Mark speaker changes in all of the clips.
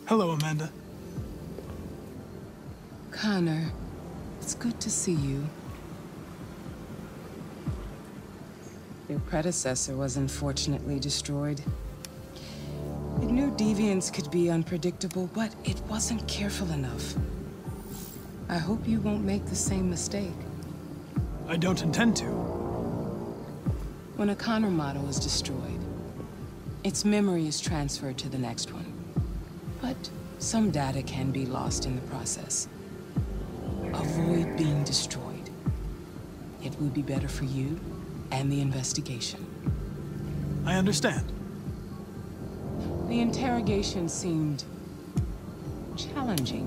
Speaker 1: Hello, Amanda.
Speaker 2: Connor, it's good to see you. Your predecessor was unfortunately destroyed. It knew deviants could be unpredictable, but it wasn't careful enough. I hope you won't make the same mistake.
Speaker 1: I don't intend to.
Speaker 2: When a Connor model is destroyed, its memory is transferred to the next one. But some data can be lost in the process. Avoid being destroyed. It would be better for you and the investigation.
Speaker 1: I understand.
Speaker 2: The interrogation seemed challenging.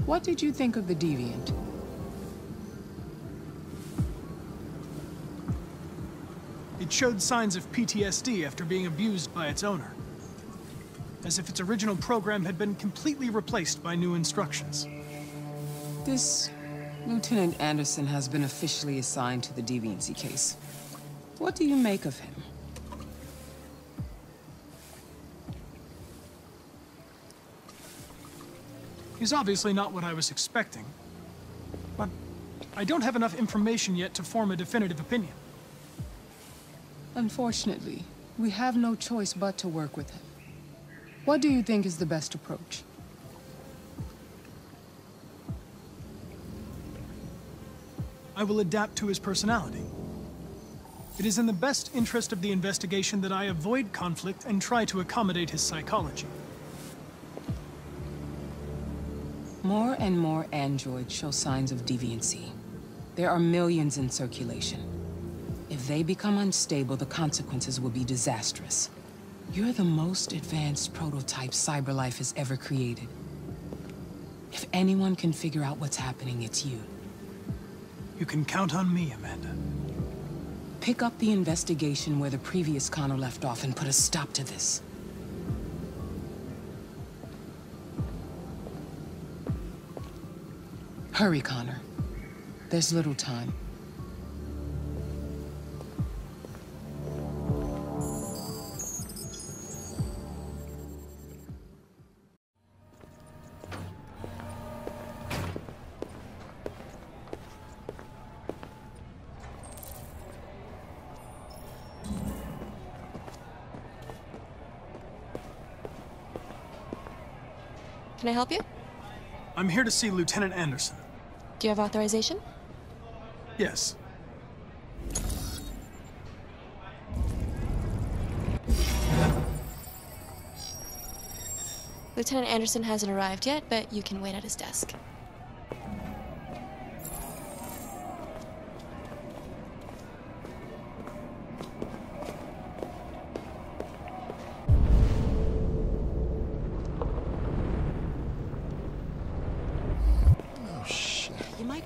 Speaker 2: What did you think of the deviant?
Speaker 1: It showed signs of PTSD after being abused by its owner. As if its original program had been completely replaced by new instructions.
Speaker 2: This Lieutenant Anderson has been officially assigned to the deviancy case. What do you make of him?
Speaker 1: He's obviously not what I was expecting. But I don't have enough information yet to form a definitive opinion.
Speaker 2: Unfortunately, we have no choice but to work with him. What do you think is the best approach?
Speaker 1: I will adapt to his personality. It is in the best interest of the investigation that I avoid conflict and try to accommodate his psychology.
Speaker 2: More and more androids show signs of deviancy. There are millions in circulation. If they become unstable, the consequences will be disastrous. You're the most advanced prototype CyberLife has ever created. If anyone can figure out what's happening, it's you.
Speaker 1: You can count on me, Amanda.
Speaker 2: Pick up the investigation where the previous Connor left off and put a stop to this. Hurry, Connor. There's little time.
Speaker 3: Can I help you?
Speaker 1: I'm here to see Lieutenant Anderson.
Speaker 3: Do you have authorization?
Speaker 1: Yes.
Speaker 3: Lieutenant Anderson hasn't arrived yet, but you can wait at his desk.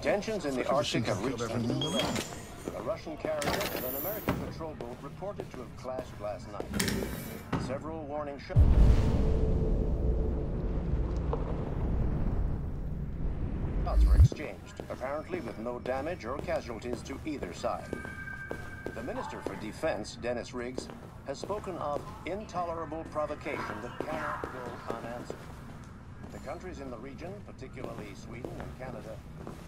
Speaker 4: Tensions in the Arctic have reached a new level. A Russian carrier and an American patrol boat reported to have clashed last night. Several warning shots were exchanged, apparently with no damage or casualties to either side. The Minister for Defense, Dennis Riggs, has spoken of intolerable provocation that cannot go unanswered. The countries in the region, particularly Sweden and Canada,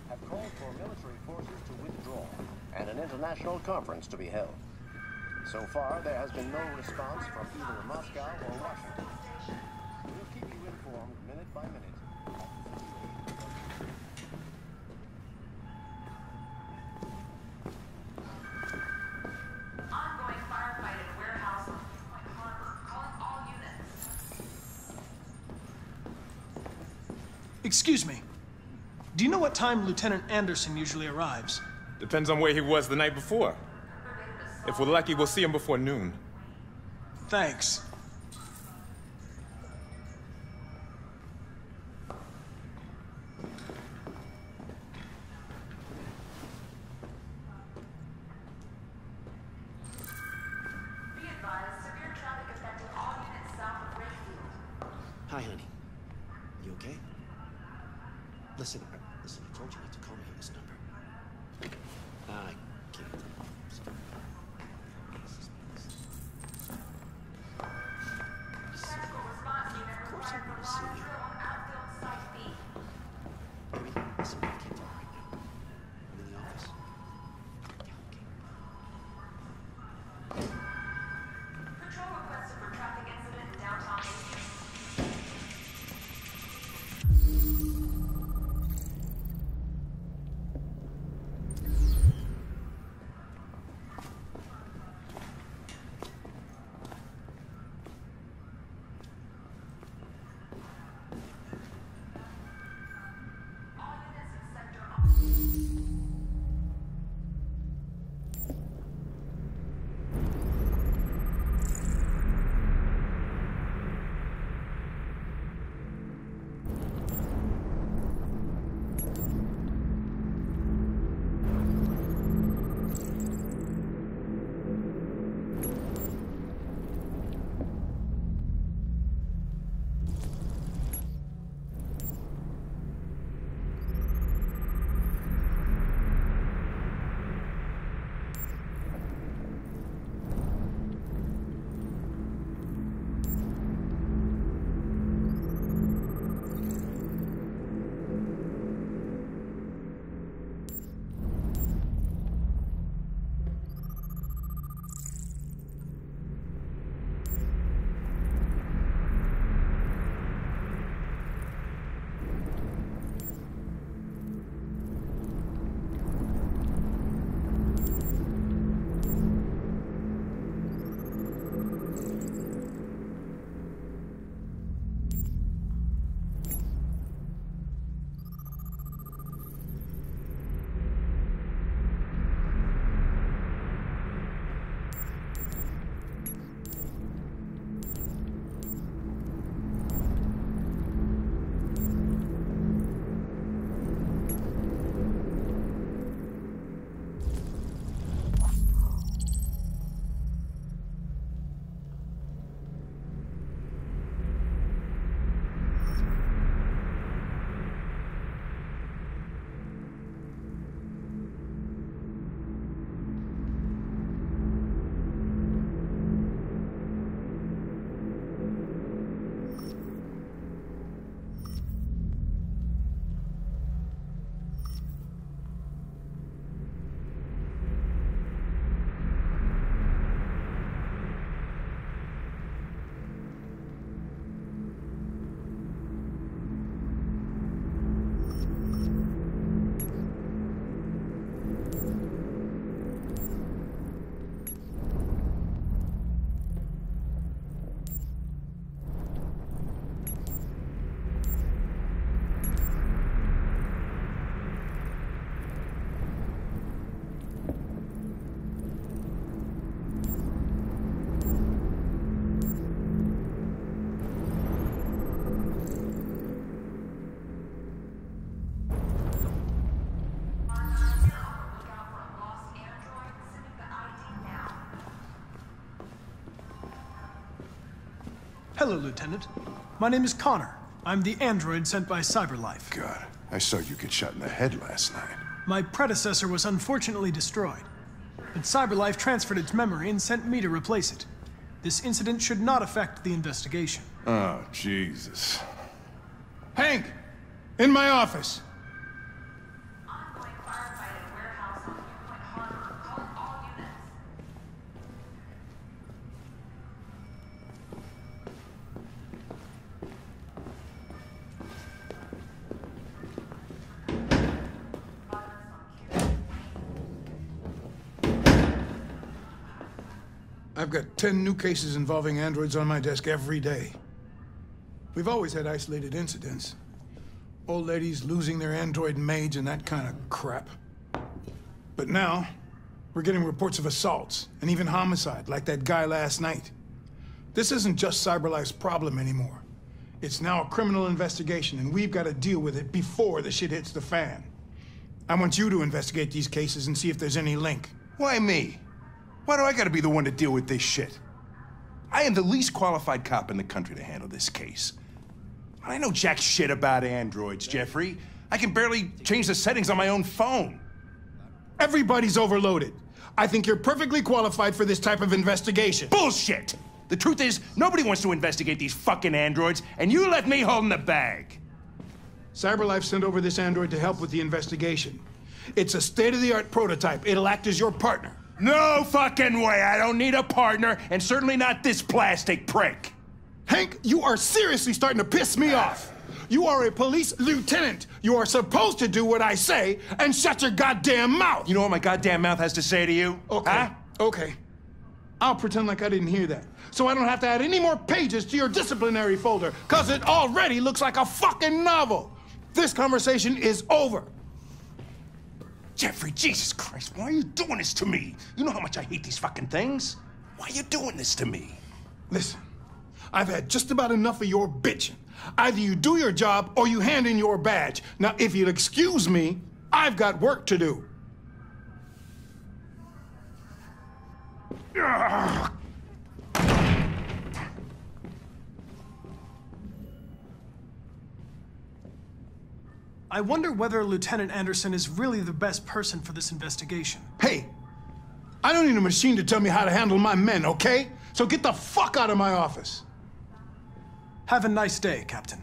Speaker 4: have called for military forces to withdraw and an international conference to be held. So far, there has been no response from either Moscow or Washington. We'll keep you informed minute by minute.
Speaker 5: Ongoing firefight at a warehouse on Point Harbor. Calling all units.
Speaker 1: Excuse me. Do you know what time Lieutenant Anderson usually arrives?
Speaker 6: Depends on where he was the night before. If we're lucky, we'll see him before noon.
Speaker 1: Thanks.
Speaker 5: Be advised, severe traffic affecting all units south of Wakefield.
Speaker 7: Hi, honey. You okay? Listen, I told you not to call me on this number. I can't.
Speaker 5: Technical response unit required for
Speaker 1: Hello, Lieutenant. My name is Connor. I'm the android sent by CyberLife.
Speaker 8: God, I saw you get shot in the head last night.
Speaker 1: My predecessor was unfortunately destroyed, but CyberLife transferred its memory and sent me to replace it. This incident should not affect the investigation.
Speaker 8: Oh, Jesus.
Speaker 9: Hank! In my office!
Speaker 5: Ongoing firefight at warehouse on Newpoint Harbor. Calling all units.
Speaker 9: I've got 10 new cases involving androids on my desk every day. We've always had isolated incidents. Old ladies losing their android maids and that kind of crap. But now, we're getting reports of assaults and even homicide, like that guy last night. This isn't just CyberLife's problem anymore. It's now a criminal investigation, and we've got to deal with it before the shit hits the fan. I want you to investigate these cases and see if there's any link.
Speaker 8: Why me? Why do I gotta be the one to deal with this shit? I am the least qualified cop in the country to handle this case. I know jack shit about androids, Jeffrey. I can barely change the settings on my own phone.
Speaker 9: Everybody's overloaded. I think you're perfectly qualified for this type of investigation.
Speaker 8: Bullshit! The truth is, nobody wants to investigate these fucking androids, and you left me holding the bag.
Speaker 9: CyberLife sent over this android to help with the investigation. It's a state-of-the-art prototype. It'll act as your partner.
Speaker 8: No fucking way! I don't need a partner, and certainly not this plastic prick.
Speaker 9: Hank, you are seriously starting to piss me off. You are a police lieutenant. You are supposed to do what I say and shut your goddamn mouth.
Speaker 8: You know what my goddamn mouth has to say to you?
Speaker 9: Okay,
Speaker 8: huh?
Speaker 9: okay. I'll pretend like I didn't hear that, so I don't have to add any more pages to your disciplinary folder, because it already looks like a fucking novel. This conversation is over.
Speaker 8: Jeffrey, Jesus Christ, why are you doing this to me? You know how much I hate these fucking things. Why are you doing this to me?
Speaker 9: Listen, I've had just about enough of your bitching. Either you do your job or you hand in your badge. Now, if you'll excuse me, I've got work to do. Ugh.
Speaker 1: I wonder whether Lieutenant Anderson is really the best person for this investigation.
Speaker 9: Hey, I don't need a machine to tell me how to handle my men, okay? So get the fuck out of my office.
Speaker 1: Have a nice day, Captain.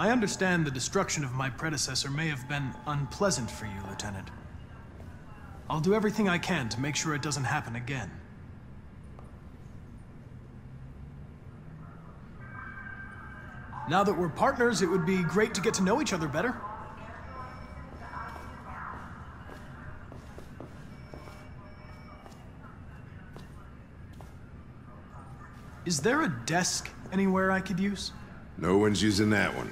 Speaker 1: I understand the destruction of my predecessor may have been unpleasant for you, Lieutenant. I'll do everything I can to make sure it doesn't happen again. Now that we're partners, it would be great to get to know each other better. Is there a desk anywhere I could use?
Speaker 10: No one's using that one.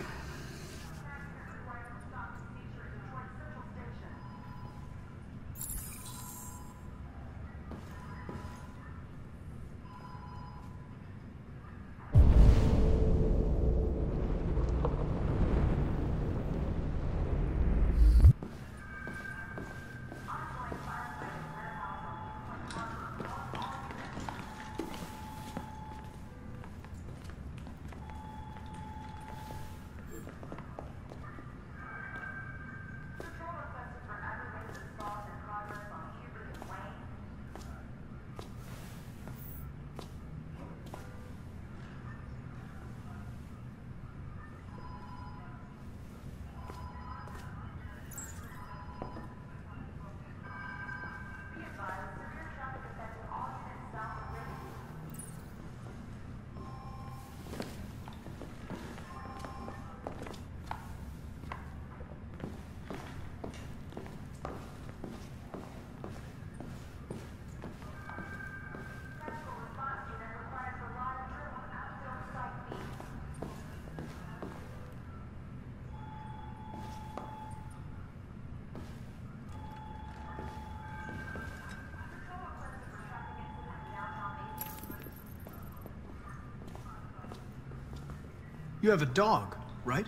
Speaker 1: You have a dog, right?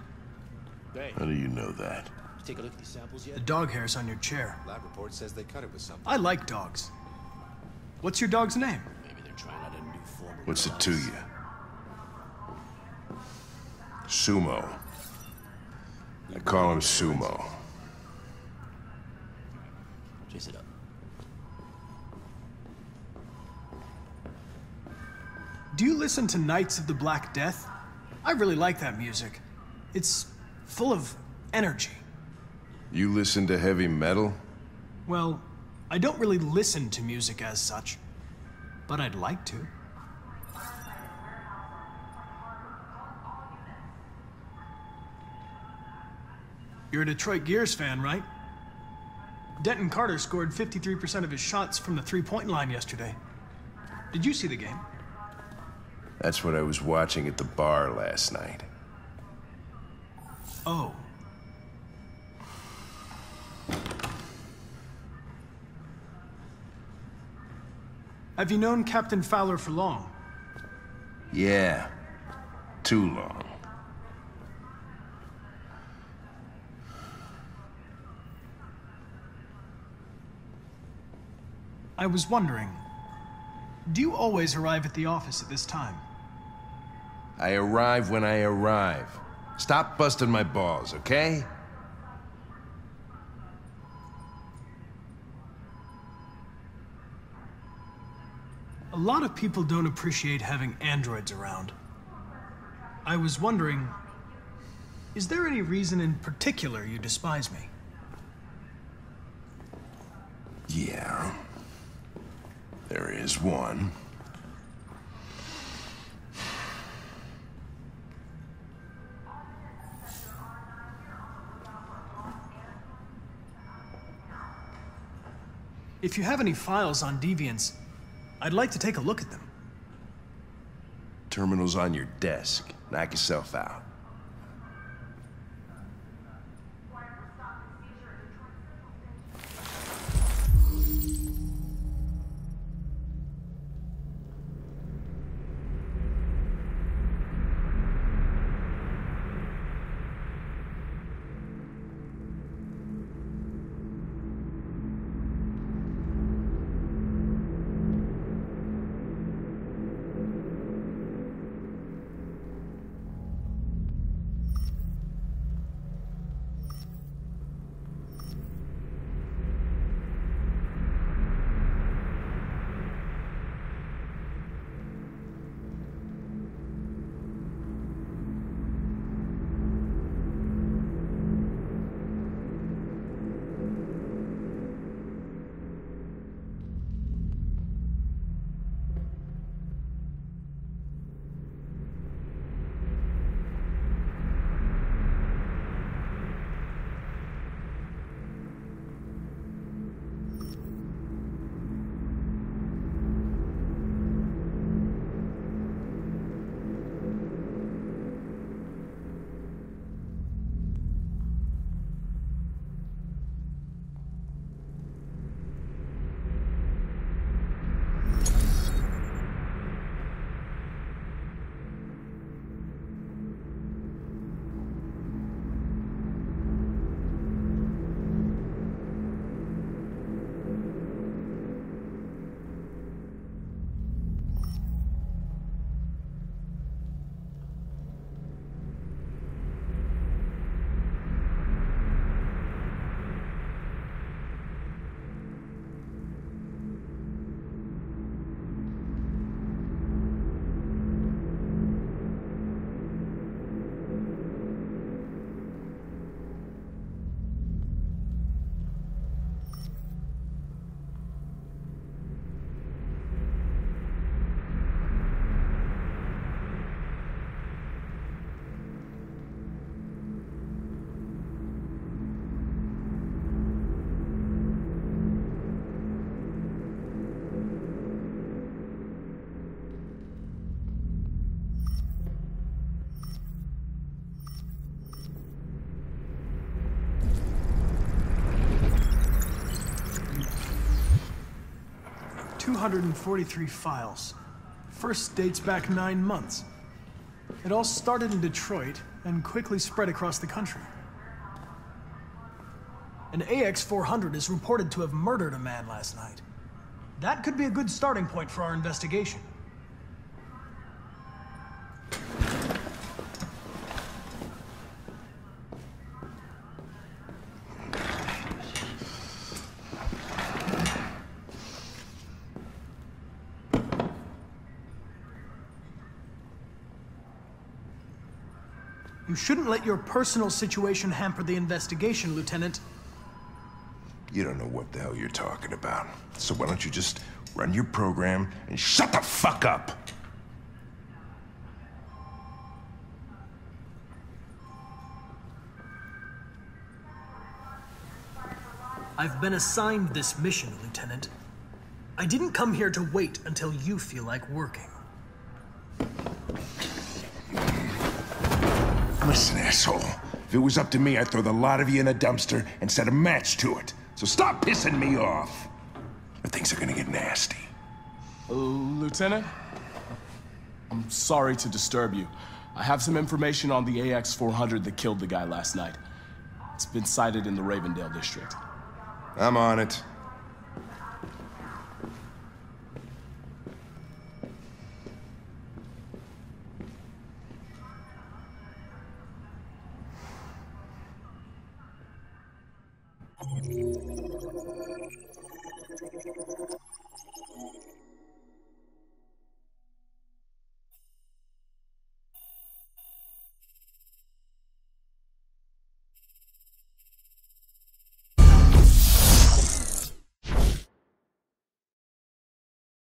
Speaker 10: How do you know that?
Speaker 7: Take a look at these samples yet?
Speaker 1: The dog hair's on your chair.
Speaker 7: Lab report says they cut it with something.
Speaker 1: I like dogs. What's your dog's name?
Speaker 7: Maybe they're trying out a new form of
Speaker 10: What's it to
Speaker 7: device.
Speaker 10: you? Sumo. I call him Sumo.
Speaker 7: Chase it up.
Speaker 1: Do you listen to Knights of the Black Death? I really like that music. It's full of energy.
Speaker 10: You listen to heavy metal?
Speaker 1: Well, I don't really listen to music as such, but I'd like to. You're a Detroit Gears fan, right? Denton Carter scored 53% of his shots from the three-point line yesterday. Did you see the game?
Speaker 10: That's what I was watching at the bar last night.
Speaker 1: Oh. Have you known Captain Fowler for long?
Speaker 10: Yeah. Too long.
Speaker 1: I was wondering, do you always arrive at the office at this time?
Speaker 10: I arrive when I arrive. Stop busting my balls, okay?
Speaker 1: A lot of people don't appreciate having androids around. I was wondering, is there any reason in particular you despise me?
Speaker 10: Yeah. There is one.
Speaker 1: If you have any files on deviants, I'd like to take a look at them.
Speaker 10: Terminal's on your desk. Knock yourself out.
Speaker 1: $243 files. First dates back 9 months. It all started in Detroit and quickly spread across the country. An AX-400 is reported to have murdered a man last night. That could be a good starting point for our investigation. You shouldn't let your personal situation hamper the investigation, Lieutenant.
Speaker 10: You don't know what the hell you're talking about. So why don't you just run your program and shut the fuck up?
Speaker 1: I've been assigned this mission, Lieutenant. I didn't come here to wait until you feel like working.
Speaker 10: Listen, asshole. If it was up to me, I'd throw the lot of you in a dumpster and set a match to it. So stop pissing me off. Or things are gonna get nasty.
Speaker 11: Lieutenant? I'm sorry to disturb you. I have some information on the AX-400 that killed the guy last night. It's been sighted in the Ravendale district.
Speaker 10: I'm on it.